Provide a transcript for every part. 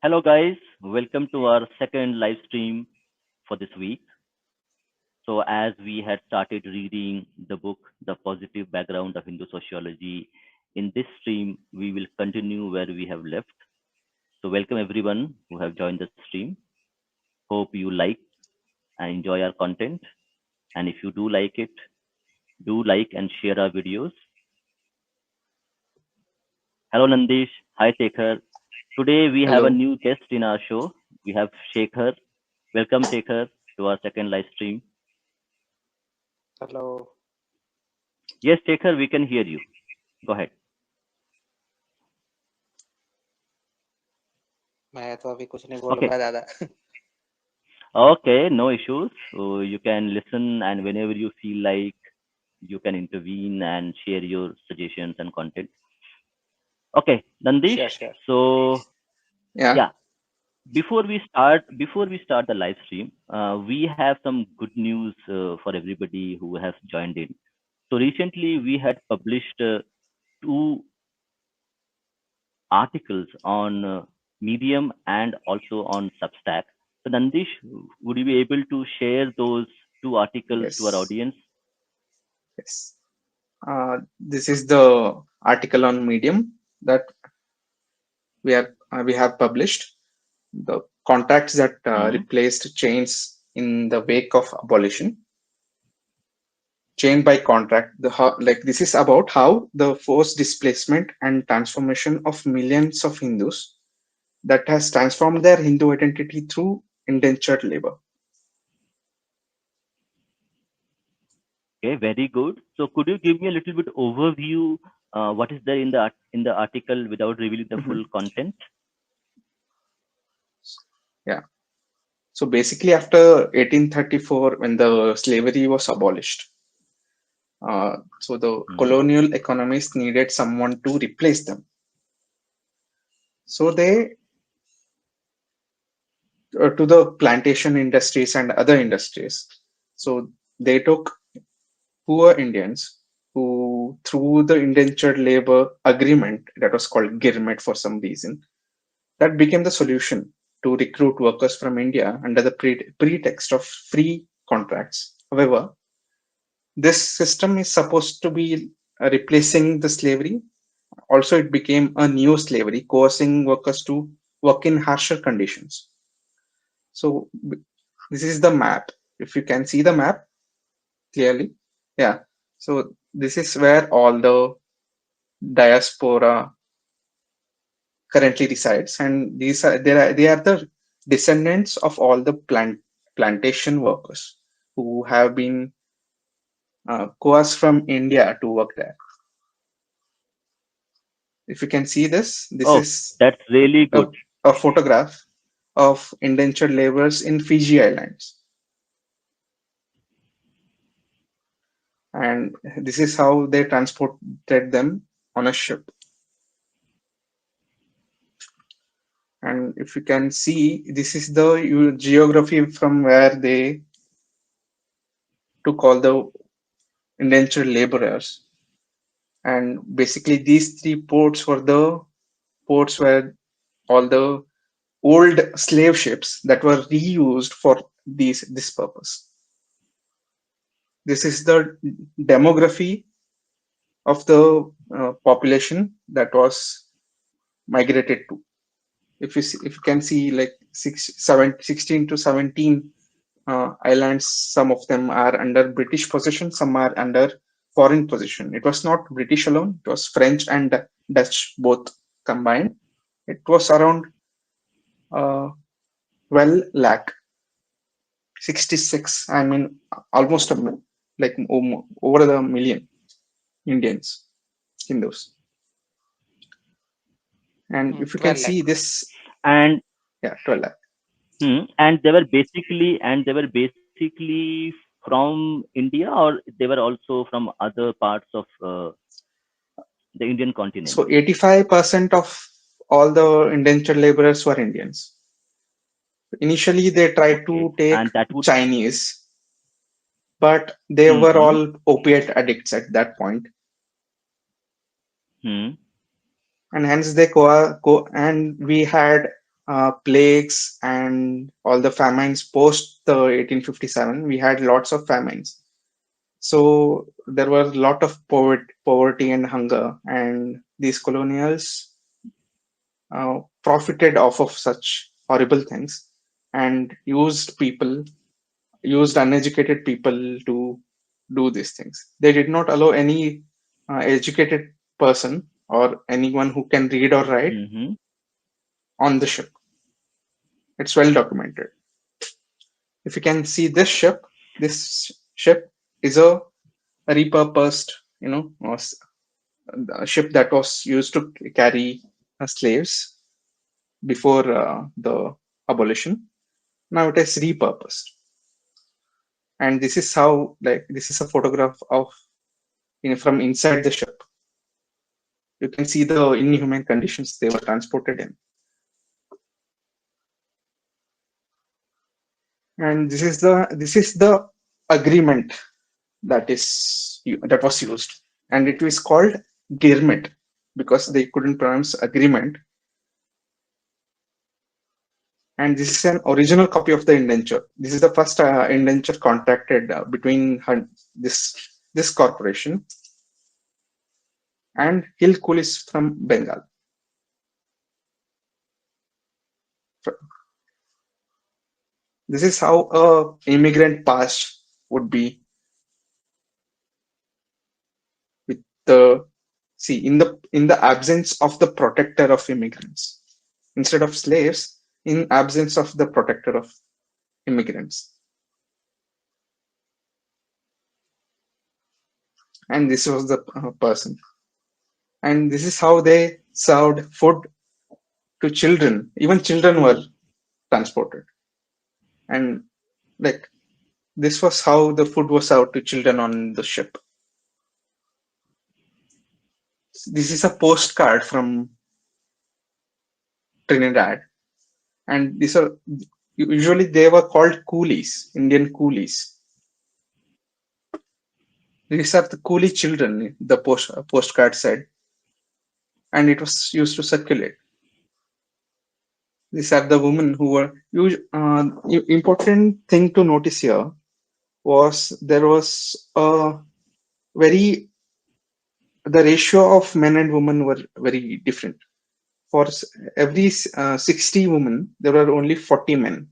Hello, guys. Welcome to our second live stream for this week. So, as we had started reading the book, The Positive Background of Hindu Sociology, in this stream, we will continue where we have left. So, welcome everyone who have joined the stream. Hope you like and enjoy our content. And if you do like it, do like and share our videos. Hello, Nandish. Hi, Shekhar. Today, we have a Hello. new guest in our show. We have Shekhar. Welcome, Shekhar, to our second live stream. Hello Yes, Shekhar, we can hear you. Go ahead. मैं तो अभी कुछ नहीं बोल Okay. पाया दादा Okay, no issues. So you can listen, and whenever you feel like, you can intervene and share your suggestions and content. Okay, Nandish. Sure sure So Yeah. yeah, before we start the live stream, we have some good news for everybody who has joined in. So recently, we had published two articles on Medium and also on Substack. So, Nandish, would you be able to share those two articles to our Yes. audience? Yes. This is the article on Medium that we have published. The contracts that Hmm. replaced chains in the wake of abolition. Chain by contract. Like this is about how the forced displacement and transformation of millions of Hindus that has transformed their Hindu identity through indentured labor. Okay, very good. So, could you give me a little bit overview? What is there in the article without revealing the full Mhm. content? Yeah. So basically, after 1834, when the slavery was abolished, so the Hmm. colonial economies needed someone to replace them. So they to the plantation industries and other industries. So they took poor Indians who, through the indentured labor agreement that was called Girmet for some reason, that became the solution to recruit workers from India under the pretext of free contracts. However, this system is supposed to be replacing the slavery. Also, it became a new slavery, coercing workers to work in harsher conditions. So, this is the map. If you can see the map clearly, yeah. So, this is where all the diaspora currently resides, and they are the descendants of all the plantation workers who have been coerced from India to work there. If you can see this, this Oh, is that's really a, good. a photograph of indentured laborers in Fiji Islands. And this is how they transported them on a ship. And if you can see, this is the geography from where they took all the indentured laborers. And basically, these three ports were the ports where all the old slave ships that were reused for this purpose. This is the demography of the population that was migrated to. If you can see, like 16 to 17 islands, some of them are under British possession, some are under foreign possession. It was not British alone; it was French and Dutch both combined. It was around 12 lakh 66. I mean, almost like over the million Indians, Hindus. And if you can 12 see lakh this, And yeah, 12 lakh. and they were basically from India, or they were also from other parts of the Indian continent. So 85% of all the indentured laborers were Indians. Initially, they tried Okay, to take and that would. Chinese, but they were Hmm. all opiate addicts at that point, Hmm. and hence they and we had plagues and all the famines post the 1857. We had lots of famines. So there was a lot of poverty and hunger, and these colonials profited off of such horrible things and used uneducated people to do these things. They did not allow any educated person or anyone who can read or write Mm-hmm. on the ship. It's well documented. If you can see this ship is a repurposed, a ship that was used to carry slaves before the abolition. Now it is repurposed, and this is how, like, this is a photograph of, from inside the ship. You can see the inhuman conditions they were transported in, and this is the agreement that was used, and it was called Girmit because they couldn't pronounce agreement. And this is an original copy of the indenture. This is the first indenture contracted between this corporation and Hill Coolies from Bengal. This is how a immigrant past would be with the see in the absence of the protector of immigrants, instead of slaves, in absence of the protector of immigrants. And this was the person, and this is how they served food to children. Even children were transported, and like this was how the food was served to children on the ship. This is a postcard from Trinidad, and these are usually they were called coolies, Indian coolies. These are the coolie children, the postcard said, and it was used to circulate. These are the women who were important thing to notice here was there was a very the ratio of men and women were very different. For every 60 women, there were only 40 men.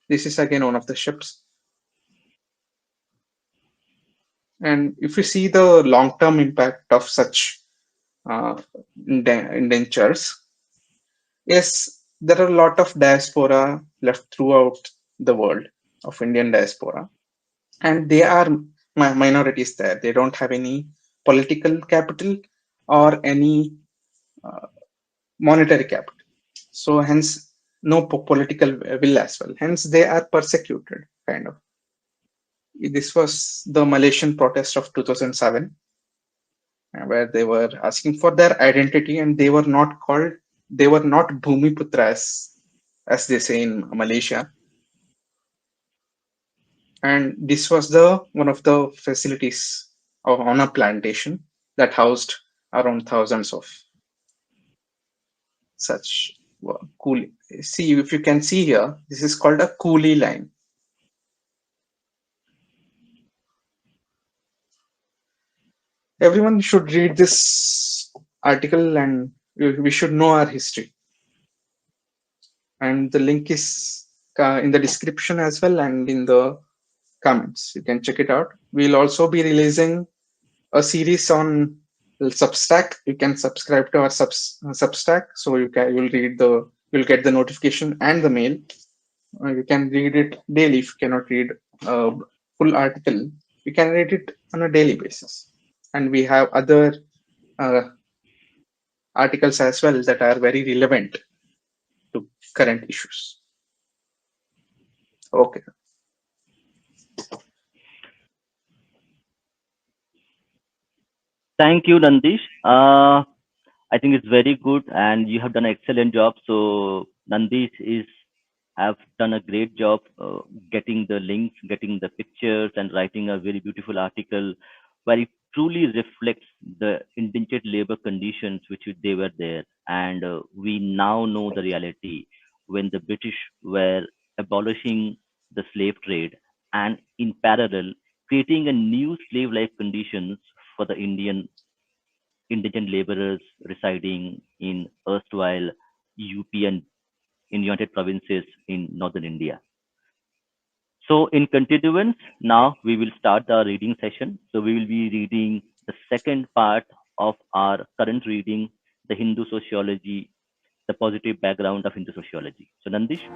This is again one of the ships. And if you see the long term impact of such uh, indentures, yes, there are a lot of diaspora left throughout the world of Indian diaspora, and they are minorities there. They don't have any political capital or any uh, monetary capital. So hence no political will as well. Hence they are persecuted kind of. This was the Malaysian protest of 2007, where they were asking for their identity and they were not Bhumiputras as they say in Malaysia. And this was the one of the facilities on a plantation that housed around thousands of such coolie. See, if you can see here, this is called a coolie line. Everyone should read this article, and we should know our history. And the link is in the description as well and in the comments. You can check it out. We'll also be releasing a series on Substack. You can subscribe to our Substack, so you'll get the notification and the mail. You can read it daily. If you cannot read a full article, you can read it on a daily basis. And we have other uh, articles as well that are very relevant to current issues. Okay. Thank you, Nandish. I think it's very good, and you have done an excellent job. So Nandish is have done a great job getting the links, getting the pictures, and writing a very beautiful article, very truly reflects the indentured labor conditions which they were there. And we now know the reality when the British were abolishing the slave trade and in parallel creating a new slave life conditions for the Indian indigent laborers residing in erstwhile UP and in United Provinces in northern India. So, in continuance, now we will start the reading session. So, we will be reading the second part of our current reading, the Hindu sociology, the positive background of Hindu sociology. So, Nandish.